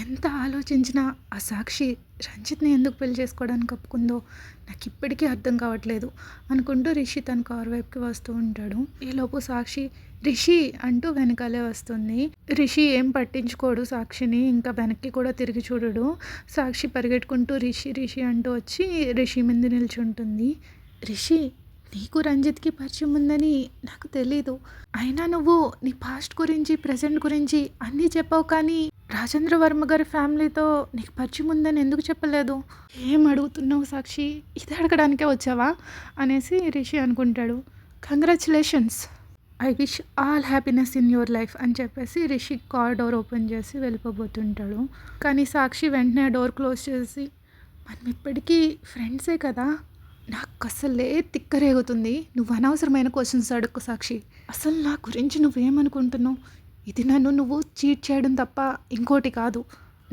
ఎంత ఆలోచించినా ఆ సాక్షి రంజిత్‌ని ఎందుకు పెళ్లి చేసుకోవడానికి ఒప్పుకుందో నాకిప్పటికీ అర్థం కావట్లేదు అనుకుంటూ రిషి తన కారు వైపుకి వస్తూ ఉంటాడు. ఈలోపు సాక్షి రిషి అంటూ వెనకాలే వస్తుంది. రిషి ఏం పట్టించుకోడు సాక్షిని. ఇంకా వెనక్కి కూడా తిరిగి చూడడు. సాక్షి పరిగెట్టుకుంటూ రిషి రిషి అంటూ వచ్చి రిషి ముందు నిల్చుంటుంది. రిషి, నీకు రంజిత్‌కి పరిచయం ఉందని నాకు తెలీదు. అయినా నువ్వు నీ పాస్ట్ గురించి, ప్రెజెంట్ గురించి అన్నీ చెప్పావు, కానీ రాజేంద్ర వర్మ గారి ఫ్యామిలీతో నీకు పరిచయం ఉందని ఎందుకు చెప్పలేదు? ఏం అడుగుతున్నావు సాక్షి? ఇది అడగడానికే వచ్చావా అనేసి రిషి అనుకుంటాడు. Congratulations, I wish all happiness in your life అని చెప్పేసి రిషి కార్ డోర్ ఓపెన్ చేసి వెళ్ళిపోబోతుంటాడు. కానీ సాక్షి వెంటనే ఆ డోర్ క్లోజ్ చేసి, మనం ఇప్పటికీ ఫ్రెండ్సే కదా, నాకు అసలే తిక్కరేగుతుంది. నువ్వు అనవసరమైన క్వశ్చన్స్ అడక్కు సాక్షి. అసలు నా గురించి నువ్వేమనుకుంటున్నావు? ఇది నువ్వు చీట్ చేయడం తప్ప ఇంకోటి కాదు.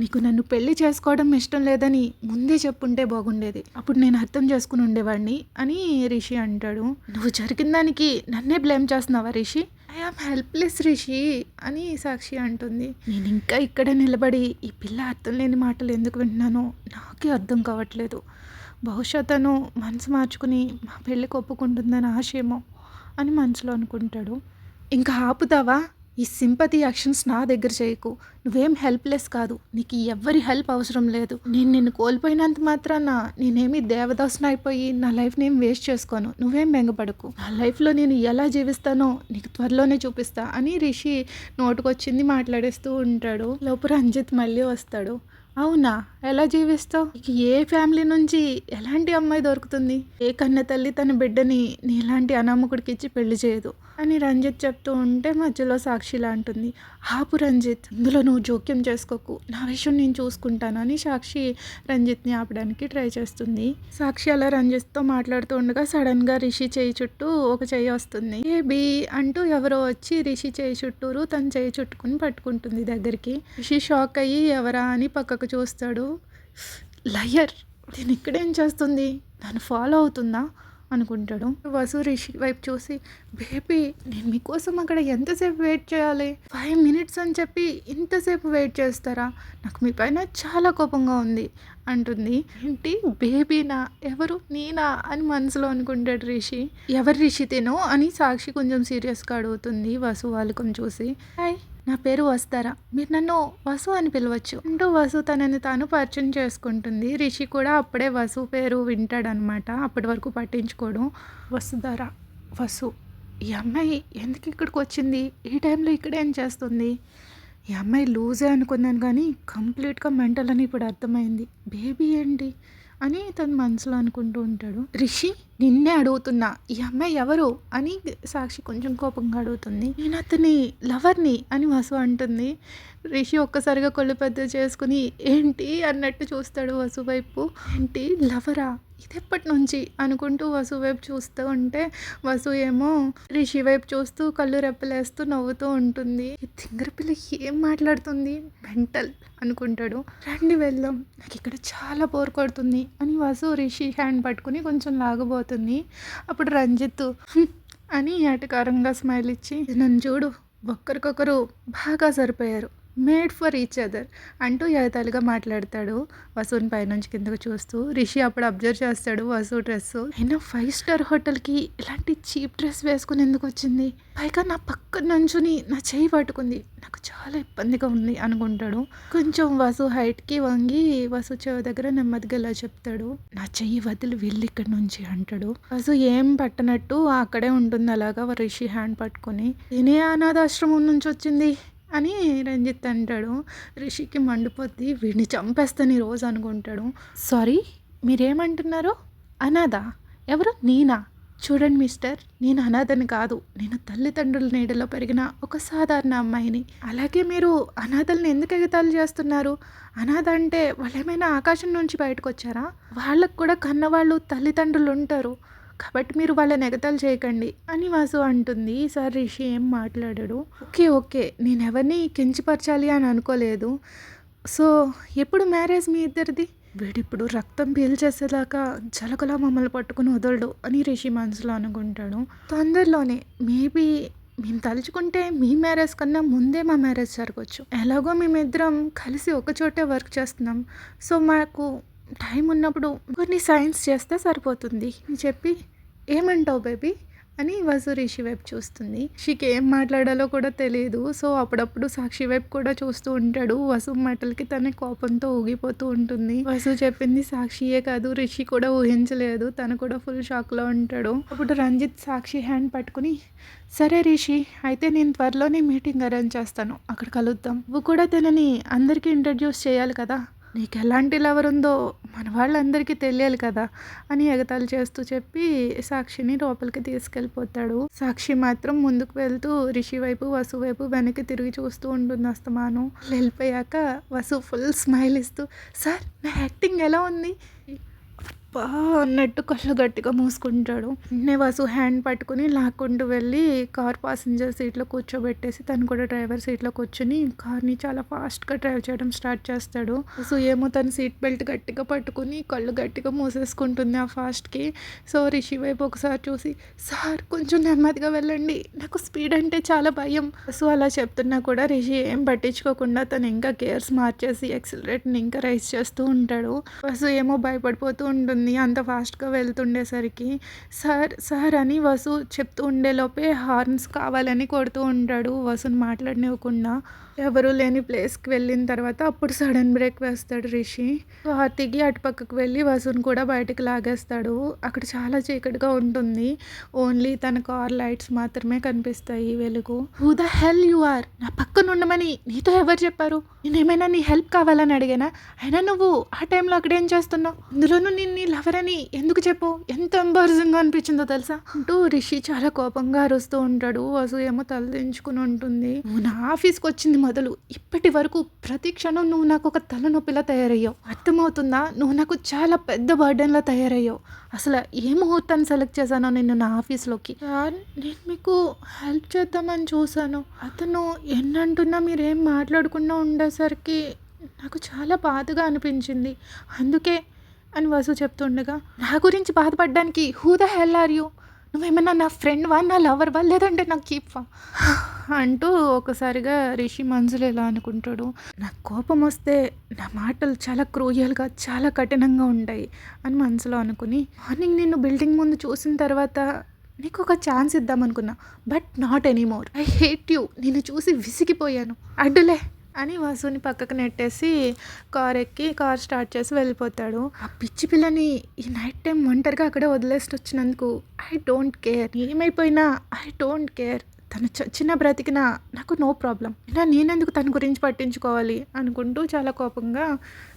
నీకు నన్ను పెళ్లి చేసుకోవడం ఇష్టం లేదని ముందే చెప్పుంటే బాగుండేది. అప్పుడు నేను అర్థం చేసుకుని ఉండేవాడిని అని రిషి అంటాడు. నువ్వు జరిగిన దానికి నన్నే బ్లేమ్ చేస్తున్నావా Rishi? I am helpless Rishi అని సాక్షి అంటుంది. నేను ఇంకా ఇక్కడే నిలబడి ఈ పిల్ల అర్థం లేని మాటలు ఎందుకు వింటున్నానో నాకే అర్థం కావట్లేదు. బహుశా తను మనసు మార్చుకుని మా పెళ్ళికి ఒప్పుకుంటుందని ఆశేమో అని మనసులో అనుకుంటాడు. ఇంకా ఆపుతావా? ఈ సింపతి యాక్షన్స్ నా దగ్గర చేయకు. నువ్వేం హెల్ప్లెస్ కాదు. నీకు ఎవ్వరి హెల్ప్ అవసరం లేదు. నేను నిన్ను కోల్పోయినంత మాత్రాన నేనేమి దేవదాసుని అయిపోయి నా లైఫ్ని ఏం వేస్ట్ చేసుకోను. నువ్వేం బెంగపడకు. నా లైఫ్లో నేను ఎలా జీవిస్తానో నీకు త్వరలోనే చూపిస్తా అని రిషి నోటుకొచ్చింది మాట్లాడేస్తూ ఉంటాడు. లోపు రంజిత్ మళ్ళీ వస్తాడు. అవునా, ఎలా జీవిస్తావు? నీకు ఏ ఫ్యామిలీ నుంచి ఎలాంటి అమ్మాయి దొరుకుతుంది? ఏ కన్న తల్లి తన బిడ్డని నీలాంటి అనామకుడికి ఇచ్చి పెళ్లి చేయదు అని రంజిత్ చెప్తూ ఉంటే మధ్యలో సాక్షిలా అంటుంది. ఆపు రంజిత్, ఇందులో నువ్వు జోక్యం చేసుకోకు, నా విషయం నేను చూసుకుంటాను అని సాక్షి రంజిత్ని ఆపడానికి ట్రై చేస్తుంది. సాక్షి అలా రంజిత్తో మాట్లాడుతూ ఉండగా సడన్గా రిషి చేయి చుట్టూ ఒక చెయ్యి వస్తుంది. బేబీ అంటూ ఎవరో వచ్చి రిషి చేయి చుట్టూరు తన చేయి చుట్టుకుని పట్టుకుంటుంది దగ్గరికి. రిషి షాక్ అయ్యి ఎవరా అని పక్కకు చూస్తాడు. లయర్, దీని ఇక్కడేం చేస్తుంది? నన్ను ఫాలో అవుతుందా అనుకుంటాడు. వసు రిషి వైపు చూసి, బేబీ నేను మీకోసం అక్కడ ఎంతసేపు వెయిట్ చేయాలి? 5 minutes అని చెప్పి ఇంతసేపు వెయిట్ చేస్తారా? నాకు మీ పైన చాలా కోపంగా ఉంది అంటుంది. ఏంటి బేబీనా? ఎవరు? నేనా అని మనసులో అనుకుంటాడు రిషి. ఎవరు రిషి తిను అని సాక్షి కొంచెం సీరియస్గా అడుగుతుంది వసు వాళ్ళకం చూసి. హాయ్, నా పేరు వస్తారా, మీరు నన్ను వసు అని పిలవచ్చు అంటూ వసు తనని తాను పరిచయం చేసుకుంటుంది. రిషి కూడా అప్పుడే వసు పేరు వింటాడనమాట. అప్పటి వరకు పట్టించుకోడు. వసుధారా, వసు, ఈ అమ్మాయి ఎందుకు ఇక్కడికి వచ్చింది? ఈ టైంలో ఇక్కడ ఏం చేస్తుంది? ఈ అమ్మాయి లూజే అనుకున్నాను, కానీ కంప్లీట్గా మెంటల్ అని ఇప్పుడు అర్థమైంది. బేబీ ఏంటి అని తను మనసులో అనుకుంటూ ఉంటాడు. రిషి, నిన్నే అడుగుతున్నా, ఈ అమ్మాయి ఎవరు అని సాక్షి కొంచెం కోపంగా అడుగుతుంది. నేను అతని లవర్ని అని వసు అంటుంది. రిషి ఒక్కసారిగా కొళ్ళు పెద్ద చేసుకుని ఏంటి అన్నట్టు చూస్తాడు వసు వైపు. ఏంటి లవరా, ఇది ఎప్పటి నుంచి అనుకుంటూ వసు వైపు చూస్తూ ఉంటే వసు ఏమో రిషి వైపు చూస్తూ కళ్ళు రెప్పలేస్తూ నవ్వుతూ ఉంటుంది. ఈ తింగర పిల్ల ఏం మాట్లాడుతుంది, మెంటల్ అనుకుంటాడు. రండి వెళ్దాం, నాకు ఇక్కడ చాలా బోర్ కొడుతుంది అని వసు రిషి హ్యాండ్ పట్టుకుని కొంచెం లాగబోతుంది. అప్పుడు రంజిత్ అని ఎటకారంగా స్మైల్ ఇచ్చి, నన్ను చూడు, ఒక్కరికొకరు బాగా సరిపోయారు, మేడ్ ఫర్ ఈచ్ అదర్ అంటూ ఎగతాళిగా మాట్లాడతాడు వసుని పైనుంచి కిందకు చూస్తూ. రిషి అప్పుడు అబ్జర్వ్ చేస్తాడు వసు డ్రెస్సు. అయినా 5-star హోటల్కి ఇలాంటి చీప్ డ్రెస్ వేసుకుని ఎందుకు వచ్చింది? పైగా నా పక్కన నుంచుని నా చెయ్యి పట్టుకుంది, నాకు చాలా ఇబ్బందిగా ఉంది అనుకుంటాడు. కొంచెం వసు హైట్కి వంగి వసు చెవి దగ్గర నెమ్మదిగా ఇలా చెప్తాడు, నా చెయ్యి వదిలి వెళ్ళి ఇక్కడి నుంచి అంటాడు. వసు ఏం పట్టనట్టు అక్కడే ఉంటుంది అలాగా రిషి హ్యాండ్ పట్టుకొని. నేనే అనాథాశ్రమం నుంచి వచ్చింది అని రంజిత్ అంటాడు. రిషికి మండిపోద్ది, వీడిని చంపేస్తాను ఈరోజు అనుకుంటాడు. సారీ, మీరేమంటున్నారు? అనాథ? ఎవరు? నేనా? చూడండి మిస్టర్, నేను అనాథని కాదు, నేను తల్లిదండ్రుల నీడలో పెరిగిన ఒక సాధారణ అమ్మాయిని. అలాగే మీరు అనాథల్ని ఎందుకు ఎగతాళి చేస్తున్నారు? అనాథ అంటే వాళ్ళు ఏమైనా ఆకాశం నుంచి బయటకు వచ్చారా? వాళ్ళకు కూడా కన్నవాళ్ళు తల్లిదండ్రులు ఉంటారు, కాబట్టి మీరు వాళ్ళని ఎగతాళి చేయకండి అని వాసు అంటుంది. ఈసారి రిషి ఏం మాట్లాడాడు. ఓకే, నేను ఎవరిని కించపరచాలి అని అనుకోలేదు. సో ఎప్పుడు మ్యారేజ్ మీ ఇద్దరిది? వీడిప్పుడు రక్తం పీల్చేసేదాకా జలకలా మమ్మల్ని పట్టుకుని వదలడు అని రిషి మనసులో అనుకుంటాడు. తొందరలోనే, మేబీ మేము తలుచుకుంటే మీ మ్యారేజ్ కన్నా ముందే మా మ్యారేజ్ జరగవచ్చు. ఎలాగో మేమిద్దరం కలిసి ఒక చోటే వర్క్ చేస్తున్నాం. సో మాకు టైం ఉన్నప్పుడు కొన్ని సైన్స్ చేస్తే సరిపోతుంది అని చెప్పి, ఏమంటావు బేబీ అని వసు రిషి వైపు చూస్తుంది. రిషికి ఏం మాట్లాడాలో కూడా తెలియదు. సో అప్పుడప్పుడు సాక్షి వైపు కూడా చూస్తూ ఉంటాడు. వసు మాటలకి తన కోపంతో ఊగిపోతూ ఉంటుంది. వసు చెప్పింది సాక్షియే కాదు, రిషి కూడా ఊహించలేదు. తను కూడా ఫుల్ షాక్లో ఉంటాడు. అప్పుడు రంజిత్ సాక్షి హ్యాండ్ పట్టుకుని, సరే రిషి, అయితే నేను త్వరలోనే మీటింగ్ అరేంజ్ చేస్తాను, అక్కడ కలుద్దాం. నువ్వు కూడా తనని అందరికీ ఇంట్రడ్యూస్ చేయాలి కదా, నీకు ఎలాంటి లవర్ ఉందో మన వాళ్ళందరికీ తెలియాలి కదా అని ఎగతాళి చేస్తూ చెప్పి సాక్షిని లోపలికి తీసుకెళ్ళిపోతాడు. సాక్షి మాత్రం ముందుకు వెళ్తూ రిషి వైపు వసు వైపు వెనక్కి తిరిగి చూస్తూ ఉంటుంది అస్తమాను. వెళ్ళిపోయాక వసు ఫుల్ స్మైల్ ఇస్తూ, సార్ నా యాక్టింగ్ ఎలా ఉంది బా అన్నట్టు కళ్ళు గట్టిగా మూసుకుంటాడు. వసు హ్యాండ్ పట్టుకుని లాక్కుంటూ వెళ్ళి కార్ పాసింజర్ సీట్లో కూర్చోబెట్టేసి తను కూడా డ్రైవర్ సీట్లో కూర్చొని కార్ని చాలా ఫాస్ట్గా డ్రైవ్ చేయడం స్టార్ట్ చేస్తాడు. వసు ఏమో తన సీట్ బెల్ట్ గట్టిగా పట్టుకుని కళ్ళు గట్టిగా మూసేసుకుంటుంది ఆ ఫాస్ట్కి. సో రిషి వైపు ఒకసారి చూసి, సార్ కొంచెం నెమ్మదిగా వెళ్ళండి, నాకు స్పీడ్ అంటే చాలా భయం. వసు అలా చెప్తున్నా కూడా రిషి ఏం పట్టించుకోకుండా తను ఇంకా గేర్స్ మార్చేసి యాక్సిలరేట్ని ఇంకా రైస్ చేస్తూ ఉంటాడు. వసు ఏమో భయపడిపోతూ ఉంటుంది అంత ఫాస్ట్గా వెళ్తుండేసరికి. సార్ సార్ అని వసు చెప్తూ ఉండేలోపే హార్న్స్ కావాలని కొడుతూ ఉంటాడు వసుని మాట్లాడనివ్వకుండా. ఎవరూ లేని ప్లేస్కి వెళ్ళిన తర్వాత అప్పుడు సడన్ బ్రేక్ వేస్తాడు రిషి. హార్తికి అటుపక్కకు వెళ్ళి వసుని కూడా బయటకు లాగేస్తాడు. అక్కడ చాలా చీకటిగా ఉంటుంది. ఓన్లీ తన కార్ లైట్స్ మాత్రమే కనిపిస్తాయి వెలుగు. Who the hell you are, నా పక్కన ఉండమని నీతో ఎవరు చెప్పారు? నేనేమైనా నీ హెల్ప్ కావాలని అడిగానా? అయినా నువ్వు ఆ టైంలో అక్కడేం చేస్తున్నావు? ఇందులోనూ నీ లవర్ అని ఎందుకు చెప్పు? ఎంత ఎంబారసింగ్గా అనిపించిందో తెలుసా అంటూ రిషి చాలా కోపంగా అరుస్తూ ఉంటాడు. వసు ఏమో తలదించుకుని ఉంటుంది. నువ్వు నా ఆఫీస్కి వచ్చింది మొదలు ఇప్పటి వరకు ప్రతి క్షణం నువ్వు నాకు ఒక తలనొప్పిలా తయారయ్యావు. అర్థమవుతుందా? నువ్వు నాకు చాలా పెద్ద బర్డెన్లా తయారయ్యావు. అసలు ఏ ముహూర్తాన్ని సెలెక్ట్ చేశానో నిన్ను నా ఆఫీస్లోకి. నేను మీకు హెల్ప్ చేద్దామని చూశాను. అతను ఎన్నంటున్నా మీరేం మాట్లాడకుండా ఉండేసరికి నాకు చాలా బాధగా అనిపించింది, అందుకే అని వసు చెప్తుండగా, నా గురించి బాధపడడానికి who the hell are you? నువ్వేమన్నా నా ఫ్రెండ్వా, నా లవర్వా, లేదంటే నాకు కీప్వా అంటూ ఒకసారిగా రిషి మనసులో ఇలా అనుకుంటాడు. నాకు కోపం వస్తే నా మాటలు చాలా క్రూయల్గా చాలా కఠినంగా ఉంటాయి అని మనసులో అనుకుని, మార్నింగ్ నిన్ను బిల్డింగ్ ముందు చూసిన తర్వాత నీకు ఒక ఛాన్స్ ఇద్దామనుకున్నా, but not anymore. I hate you. నిన్ను చూసి విసిగిపోయాను, అడ్డులే అని వసుని పక్కకు నెట్టేసి కార్ స్టార్ట్ చేసి వెళ్ళిపోతాడు. ఆ పిచ్చి పిల్లని ఈ నైట్ టైం ఒంటరిగా అక్కడే వదిలేసి వచ్చినందుకు ఐ డోంట్ కేర్. ఏమైపోయినా ఐ డోంట్ కేర్. తను చచ్చిన బ్రతికినా నాకు నో ప్రాబ్లం. నేనెందుకు తన గురించి పట్టించుకోవాలి అనుకుంటూ చాలా కోపంగా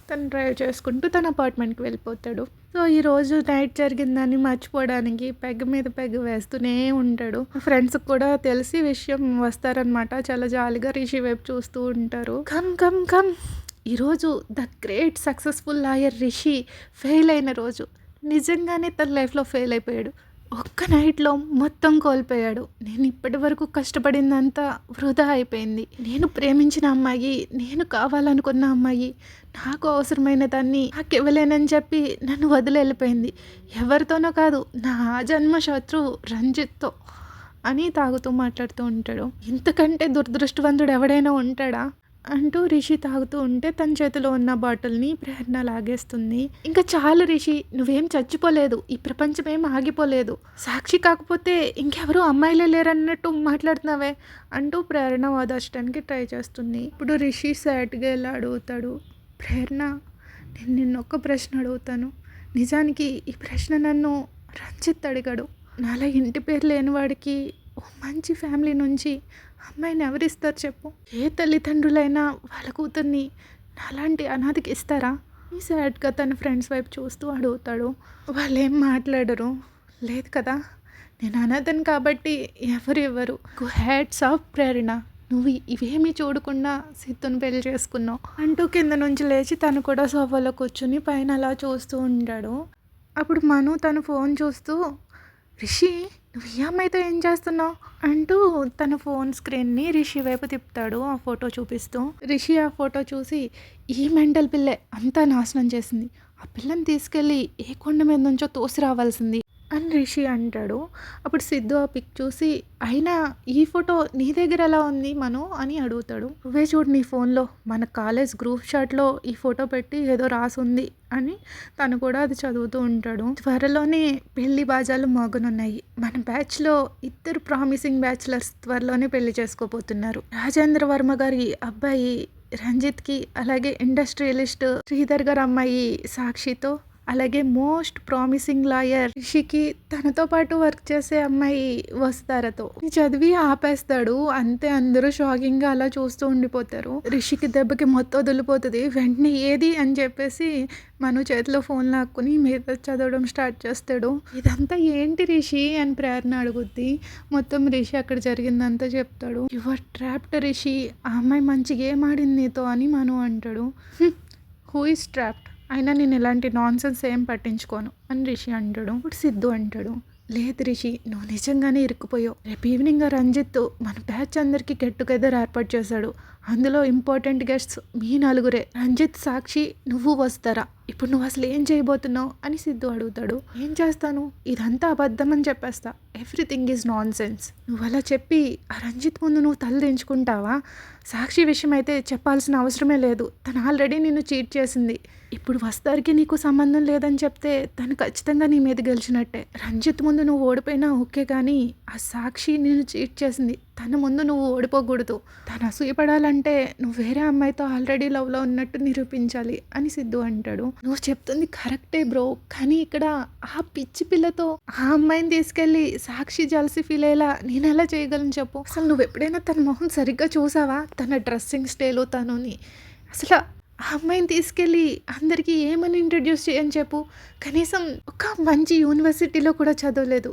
తను డ్రైవ్ చేసుకుంటూ తన అపార్ట్మెంట్కి వెళ్ళిపోతాడు. సో ఈరోజు నైట్ జరిగిందని మర్చిపోవడానికి పెగ్ మీద పెగ్ వేస్తూనే ఉంటాడు. ఫ్రెండ్స్కి కూడా తెలిసి విషయం వస్తారనమాట. చాలా జాలీగా రిషి వైపు చూస్తూ ఉంటారు. కమ్ కమ్ కమ్, ఈరోజు the great successful lawyer Rishi fail అయిన రోజు. నిజంగానే తన లైఫ్లో ఫెయిల్ అయిపోయాడు. ఒక్క నైట్లో మొత్తం కోల్పోయాడు. నేను ఇప్పటి వరకు కష్టపడిందంతా వృధా అయిపోయింది. నేను ప్రేమించిన అమ్మాయి, నేను కావాలనుకున్న అమ్మాయి, నాకు అవసరమైన దాన్ని నాకు ఇవ్వలేనని చెప్పి నన్ను వదిలి వెళ్ళిపోయింది. ఎవరితోనో కాదు, నా జన్మ శత్రువు రంజిత్తో అని తాగుతూ మాట్లాడుతూ ఉంటాడు. ఇంతకంటే దురదృష్టవంతుడు ఎవడైనా ఉంటాడా అంటూ రిషి తాగుతూ ఉంటే తన చేతిలో ఉన్న బాటిల్ని ప్రేరణ లాగేస్తుంది. ఇంకా చాలు రిషి, నువ్వేం చచ్చిపోలేదు, ఈ ప్రపంచం ఏం ఆగిపోలేదు, సాక్షి కాకపోతే ఇంకెవరూ అమ్మాయిలే లేరన్నట్టు మాట్లాడుతున్నావే అంటూ ప్రేరణ ఓదార్చడానికి ట్రై చేస్తుంది. ఇప్పుడు రిషి సాడ్గా ఇలా అడుగుతాడు, ప్రేరణ నేను నిన్నొక్క ప్రశ్న అడుగుతాను. నిజానికి ఈ ప్రశ్న నన్ను రంజిత్ అడిగాడు. నాలా ఇంటి పేరు లేని వాడికి ఓ మంచి ఫ్యామిలీ నుంచి అమ్మాయిని ఎవరిస్తారు చెప్పు? ఏ తల్లిదండ్రులైనా వాళ్ళ కూతుర్ని నాలాంటి అనాథకి ఇస్తారా? ఈ సాడ్గా తన ఫ్రెండ్స్ వైపు చూస్తూ అడుగుతాడు. వాళ్ళు ఏం మాట్లాడరు. లేదు కదా, నేను అనాథని కాబట్టి ఎవరు ఇవ్వరు. హ్యాట్స్ ఆఫ్ ప్రేరణ, నువ్వు ఇవేమీ చూడకుండా సిద్ధుని పెళ్లి చేసుకున్నావు అంటూ కింద నుంచి లేచి తను కూడా సోఫాలో కూర్చుని పైన అలా చూస్తూ ఉంటాడు. అప్పుడు మను తన ఫోన్ చూస్తూ, రిషి నువ్వు ఈ అమ్మాయితో ఏం చేస్తున్నావు అంటూ తన ఫోన్ స్క్రీన్ని రిషి వైపు తిప్పుతాడు ఆ ఫోటో చూపిస్తూ. రిషి ఆ ఫోటో చూసి, ఈ మెంటల్ పిల్లే అంతా నాశనం చేసింది, ఆ పిల్లని తీసుకెళ్ళి ఏ కొండ మీద నుంచో తోసి రావాల్సింది అని రిషి అంటాడు. అప్పుడు సిద్ధు ఆ పిక్ చూసి, అయినా ఈ ఫోటో నీ దగ్గర ఎలా ఉంది మను అని అడుగుతాడు. నువ్వే చూడు నీ ఫోన్లో మన కాలేజ్ గ్రూప్ చాట్లో ఈ ఫోటో పెట్టి ఏదో రాసుంది అని తను కూడా అది చదువుతూ ఉంటాడు. త్వరలోనే పెళ్లి బాజాలు మోగనున్నాయి. మన బ్యాచ్లో ఇద్దరు ప్రామిసింగ్ బ్యాచులర్స్ త్వరలోనే పెళ్లి చేసుకోబోతున్నారు. రాజేంద్ర వర్మ గారి అబ్బాయి రంజిత్కి, అలాగే ఇండస్ట్రియలిస్ట్ శ్రీధర్ గారు అమ్మాయి సాక్షితో, అలాగే మోస్ట్ ప్రామిసింగ్ లాయర్ రిషికి తనతో పాటు వర్క్ చేసే అమ్మాయి వస్తారతో చదివి ఆపేస్తాడు. అంతే, అందరూ షాకింగ్గా అలా చూస్తూ ఉండిపోతారు. రిషికి దెబ్బకి మొత్తం వదిలిపోతుంది. వెంటనే ఏది అని చెప్పేసి మను చేతిలో ఫోన్ లాక్కుని మీద చదవడం స్టార్ట్ చేస్తాడు. ఇదంతా ఏంటి రిషి అని ప్రేరణ అడుగుద్ది. మొత్తం రిషి అక్కడ జరిగిందంతా చెప్తాడు. యువర్ ట్రాప్డ్ రిషి, ఆ అమ్మాయి మంచి గేమ్ ఆడింది నీతో అని మను అంటాడు. హూ ఈస్ ట్రాప్డ్, అయినా నేను ఇలాంటి నాన్సెన్స్ ఏం పట్టించుకోను అని రిషి అంటాడు. ఇప్పుడు సిద్ధు అంటాడు, లేదు రిషి, నువ్వు నిజంగానే ఇరుక్కుపోయావు. రేపు ఈవినింగ్ రంజిత్ మన బ్యాచ్ అందరికీ గెట్ టుగెదర్ ఏర్పాటు చేశాడు. అందులో ఇంపార్టెంట్ గెస్ట్స్ మీ నలుగురే. రంజిత్, సాక్షి, నువ్వు వస్తారా? ఇప్పుడు నువ్వు అసలు ఏం చేయబోతున్నావు అని సిద్ధు అడుగుతాడు. ఏం చేస్తాను, ఇదంతా అబద్ధం అని చెప్పేస్తా. Everything is non sense. నువ్వు అలా చెప్పి ఆ రంజిత్ ముందు నువ్వు తల దించుకుంటావా? సాక్షి విషయం అయితే చెప్పాల్సిన అవసరమే లేదు. తను ఆల్రెడీ నిన్ను చీట్ చేసింది. ఇప్పుడు వస్తారికి నీకు సంబంధం లేదని చెప్తే తను ఖచ్చితంగా నీ మీద గెలిచినట్టే. రంజిత్ ముందు నువ్వు ఓడిపోయినా ఓకే, కానీ ఆ సాక్షి నిన్ను చీట్ చేసింది. తన ముందు నువ్వు ఓడిపోకూడదు. తను అసూయపడాలంటే నువ్వు వేరే అమ్మాయితో ఆల్రెడీ లవ్లో ఉన్నట్టు నిరూపించాలి అని సిద్ధు అంటాడు. నువ్వు చెప్తుంది కరెక్టే బ్రో, కానీ ఇక్కడ ఆ పిచ్చి పిల్లతో ఆ అమ్మాయిని తీసుకెళ్ళి సాక్షి జలసి ఫీల్ అయ్యేలా నేను ఎలా చేయగలను చెప్పు? అసలు నువ్వు ఎప్పుడైనా తన మొహం సరిగ్గా చూసావా? తన డ్రెస్సింగ్ స్టైలు తనుని అసలు ఆ అమ్మాయిని తీసుకెళ్ళి అందరికీ ఏమని ఇంట్రడ్యూస్ చేయని చెప్పు? కనీసం ఒక మంచి యూనివర్సిటీలో కూడా చదవలేదు.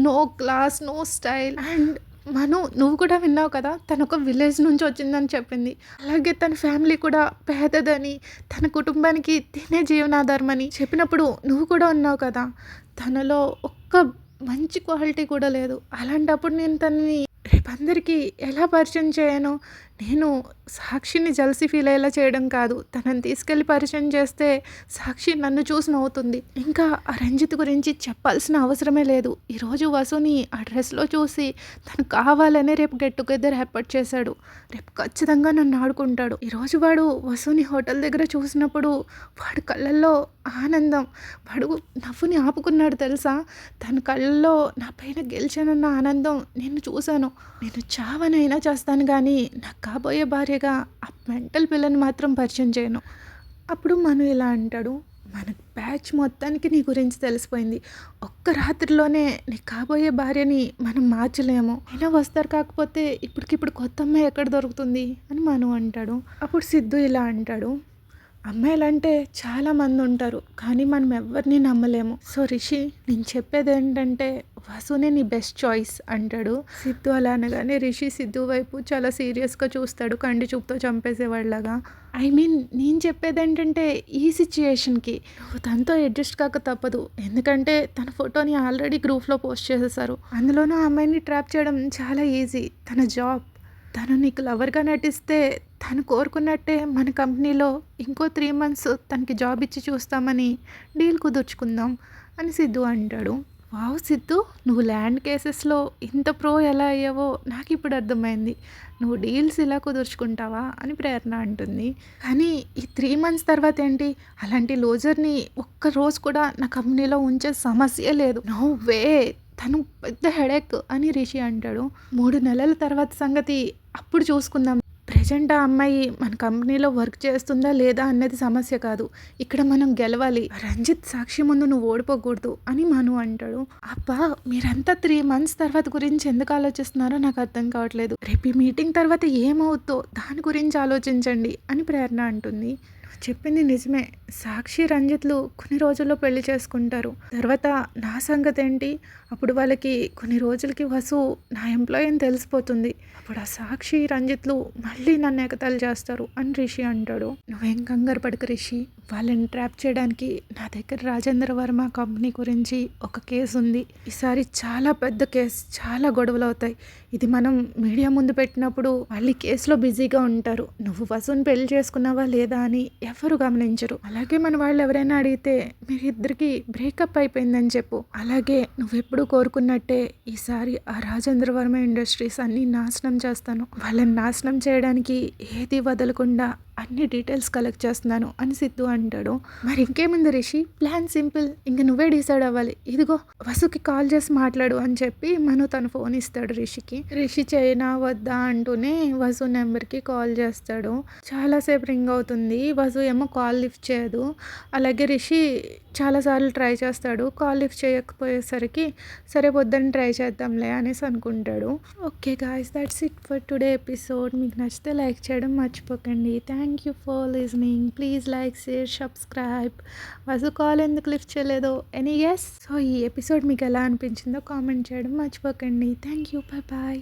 No class, no style. And Manu, నువ్వు కూడా విన్నావు కదా, తను ఒక విలేజ్ నుంచి వచ్చిందని చెప్పింది. అలాగే తన ఫ్యామిలీ కూడా పేదదని, తన కుటుంబానికి తినే జీవనాధారం అని చెప్పినప్పుడు నువ్వు కూడా ఉన్నావు కదా. తనలో ఒక్క మంచి క్వాలిటీ కూడా లేదు. అలాంటప్పుడు నేను తనని రేపందరికీ ఎలా పరిచయం చేయను? నేను సాక్షిని జలసి ఫీల్ అయ్యేలా చేయడం కాదు, తనని తీసుకెళ్ళి పరిచయం చేస్తే సాక్షి నన్ను చూసి నవ్వుతుంది. ఇంకా ఆ రంజిత్ గురించి చెప్పాల్సిన అవసరమే లేదు. ఈరోజు వసుని ఆ డ్రెస్లో చూసి తను కావాలనే రేపు గెట్ టుగెదర్ ఏర్పాటు చేశాడు. రేపు ఖచ్చితంగా నన్ను ఆడుకుంటాడు. ఈరోజు వాడు వసుని హోటల్ దగ్గర చూసినప్పుడు వాడు కళ్ళల్లో ఆనందం, వాడు నవ్వుని ఆపుకున్నాడు తెలుసా? తన కళ్ళల్లో నా పైన గెలిచానన్న ఆనందం నేను చూశాను. నేను చావనైనా చేస్తాను, కానీ నాకు కాబోయే భార్యగా ఆ మెంటల్ పిల్లని మాత్రం పరిచయం చేయను. అప్పుడు మను ఇలా అంటాడు, మన బ్యాచ్ మొత్తానికి నీ గురించి తెలిసిపోయింది. ఒక్క రాత్రిలోనే నీ కాబోయే భార్యని మనం మార్చలేము. అయినా వస్తారు, కాకపోతే ఇప్పటికిప్పుడు కొత్త అమ్మాయి ఎక్కడ దొరుకుతుంది అని మను అంటాడు. అప్పుడు సిద్ధు ఇలా అంటాడు, అమ్మాయిలంటే చాలామంది ఉంటారు, కానీ మనం ఎవరిని నమ్మలేము. సో రిషి, నేను చెప్పేది ఏంటంటే వసునే నీ బెస్ట్ చాయిస్ అంటాడు. సిద్ధు అలా అనగానే రిషి సిద్ధు వైపు చాలా సీరియస్గా చూస్తాడు, కంటి చూపుతో చంపేసేవాళ్ళగా. ఐ మీన్, నేను చెప్పేది ఏంటంటే ఈ సిచ్యుయేషన్కి నువ్వు తనతో అడ్జస్ట్ కాక తప్పదు. ఎందుకంటే తన ఫోటోని ఆల్రెడీ గ్రూప్లో పోస్ట్ చేసేసారు. అందులోనూ ఆ అమ్మాయిని ట్రాప్ చేయడం చాలా ఈజీ. తన జాబ్, తను నీకు లవర్గా నటిస్తే తను కోరుకున్నట్టే మన కంపెనీలో ఇంకో 3 months తనకి జాబ్ ఇచ్చి చూస్తామని డీల్ కుదుర్చుకుందాం అని సిద్ధు అంటాడు. వావ్ సిద్ధు, నువ్వు ల్యాండ్ కేసెస్లో ఇంత ప్రో ఎలా అయ్యావో నాకు ఇప్పుడు అర్థమైంది. నువ్వు డీల్స్ ఇలా కుదుర్చుకుంటావా అని ప్రేరణ అంటుంది. కానీ ఈ 3 months తర్వాత ఏంటి? అలాంటి లోజర్ని ఒక్కరోజు కూడా నా కంపెనీలో ఉంచే సమస్య లేదు. నో వే, తను పెద్ద హెడేక్ అని రిషి అంటాడు. 3 నెలల తర్వాత సంగతి అప్పుడు చూసుకుందాం. ప్రజెంట్ ఆ అమ్మాయి మన కంపెనీలో వర్క్ చేస్తుందా లేదా అన్నది సమస్య కాదు. ఇక్కడ మనం గెలవాలి. రంజిత్, సాక్షి ముందు నువ్వు ఓడిపోకూడదు అని మను అంటాడు. అబ్బా, మీరంతా 3 months తర్వాత గురించి ఎందుకు ఆలోచిస్తున్నారో నాకు అర్థం కావట్లేదు. రేపు ఈ మీటింగ్ తర్వాత ఏమవుతుందో దాని గురించి ఆలోచించండి అని ప్రేరణ అంటుంది. చెప్పింది నిజమే. సాక్షి, రంజిత్లు కొన్ని రోజుల్లో పెళ్లి చేసుకుంటారు. తర్వాత నా సంగతి ఏంటి? అప్పుడు వాళ్ళకి కొన్ని రోజులకి వసు నా ఎంప్లాయీ అని తెలిసిపోతుంది. అప్పుడు ఆ సాక్షి, రంజిత్లు మళ్ళీ నన్ను ఎగతాళి చేస్తారు అని రిషి అంటాడు. నువ్వేం కంగారు పడక రిషి, వాళ్ళని ట్రాప్ చేయడానికి నా దగ్గర రాజేంద్ర వర్మ కంపెనీ గురించి ఒక కేసు ఉంది. ఈసారి చాలా పెద్ద కేసు, చాలా గొడవలు అవుతాయి. ఇది మనం మీడియా ముందు పెట్టినప్పుడు వాళ్ళు కేసులో బిజీగా ఉంటారు. నువ్వు వసుని పెళ్లి చేసుకున్నావా లేదా అని ఎవరు గమనించరు. అలాగే మన వాళ్ళు ఎవరైనా అడిగితే మీరిద్దరికి బ్రేకప్ అయిపోయిందని చెప్పు. అలాగే నువ్వెప్పుడు కోరుకున్నట్టే ఈసారి ఆ రాజేంద్ర వర్మ ఇండస్ట్రీస్ అన్ని నాశనం చేస్తాను. వాళ్ళని నాశనం చేయడానికి ఏది వదలకుండా అన్ని డీటెయిల్స్ కలెక్ట్ చేస్తున్నాను అని సిద్ధు అంటాడు. మరి ఇంకేముంది రిషి, ప్లాన్ సింపుల్, ఇంక నువ్వే డిసైడ్ అవ్వాలి. ఇదిగో వసుకి కాల్ చేసి మాట్లాడు అని చెప్పి మను తన ఫోన్ ఇస్తాడు రిషికి. రిషి చేయనా వద్దా అంటూనే వసు నెంబర్కి కాల్ చేస్తాడు. చాలాసేపు రింగ్ అవుతుంది. వసు ఏమో కాల్ లిఫ్ట్ చేయదు. అలాగే రిషి చాలాసార్లు ట్రై చేస్తాడు. కాల్ లిఫ్ట్ చేయకపోయేసరికి సరే పొద్దున్న ట్రై చేద్దాంలే అనేసి అనుకుంటాడు. Okay guys, that's it for today episode. మీకు నచ్చితే లైక్ చేయడం మర్చిపోకండి. Thank you for listening. Please like, share, subscribe. Vasu call ఎందుకు లిఫ్ట్ చేయలేదో ఎనీ గెస్? సో ఈ ఎపిసోడ్ మీకు ఎలా అనిపించిందో కామెంట్ చేయడం మర్చిపోకండి. Thank you, bye bye.